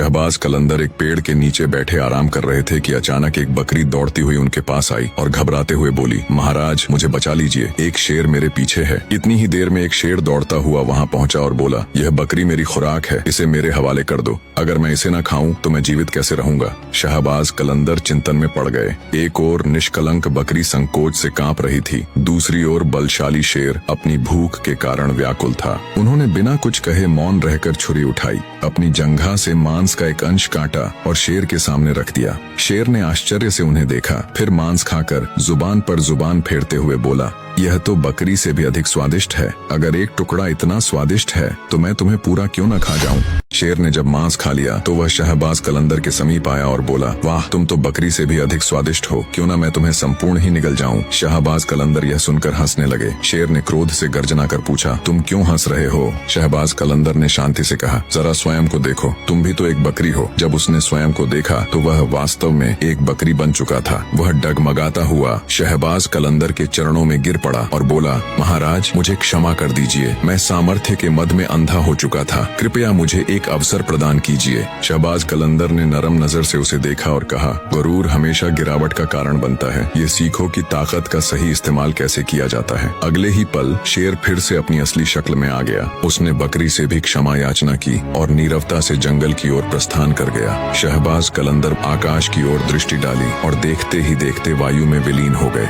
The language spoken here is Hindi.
शहबाज कलंदर एक पेड़ के नीचे बैठे आराम कर रहे थे कि अचानक एक बकरी दौड़ती हुई उनके पास आई और घबराते हुए बोली, महाराज मुझे बचा लीजिए, एक शेर मेरे पीछे है। इतनी ही देर में एक शेर दौड़ता हुआ वहाँ पहुँचा और बोला, यह बकरी मेरी खुराक है, इसे मेरे हवाले कर दो, अगर मैं इसे न खाऊं तो मैं जीवित कैसे रहूंगा। शहबाज कलंदर चिंतन में पड़ गए। एक ओर निष्कलंक बकरी संकोच से कांप रही थी, दूसरी ओर बलशाली शेर अपनी भूख के कारण व्याकुल था। उन्होंने बिना कुछ कहे मौन रहकर छुरी उठाई, अपनी जंघा से मांस का एक अंश काटा और शेर के सामने रख दिया। शेर ने आश्चर्य से उन्हें देखा, फिर मांस खाकर जुबान पर जुबान फेरते हुए बोला, यह तो बकरी से भी अधिक स्वादिष्ट है। अगर एक टुकड़ा इतना स्वादिष्ट है तो मैं तुम्हें पूरा क्यों न खा जाऊं। शेर ने जब मांस खा लिया तो वह शहबाज कलंदर के समीप आया और बोला, वाह, तुम तो बकरी से भी अधिक स्वादिष्ट हो, क्यों न मैं तुम्हें संपूर्ण ही निगल जाऊं। शहबाज कलंदर यह सुनकर हंसने लगे। शेर ने क्रोध से गर्जना कर पूछा, तुम क्यों हंस रहे हो। शहबाज कलंदर ने शांति से कहा, जरा स्वयं को देखो, तुम भी तो एक बकरी हो। जब उसने स्वयं को देखा तो वह वास्तव में एक बकरी बन चुका था। वह डगमगाता हुआ शहबाज कलंदर के चरणों में गिर पड़ा और बोला, महाराज मुझे क्षमा कर दीजिए, मैं सामर्थ्य के मद में अंधा हो चुका था, कृपया मुझे एक अवसर प्रदान कीजिए। शहबाज कलंदर ने नरम नजर से उसे देखा और कहा, गुरूर हमेशा गिरावट का कारण बनता है, ये सीखो कि ताकत का सही इस्तेमाल कैसे किया जाता है। अगले ही पल शेर फिर से अपनी असली शक्ल में आ गया। उसने बकरी से भी क्षमा याचना की और नीरवता से जंगल की ओर प्रस्थान कर गया। शहबाज कलंदर आकाश की ओर दृष्टि डाली और देखते ही देखते वायु में विलीन हो गए।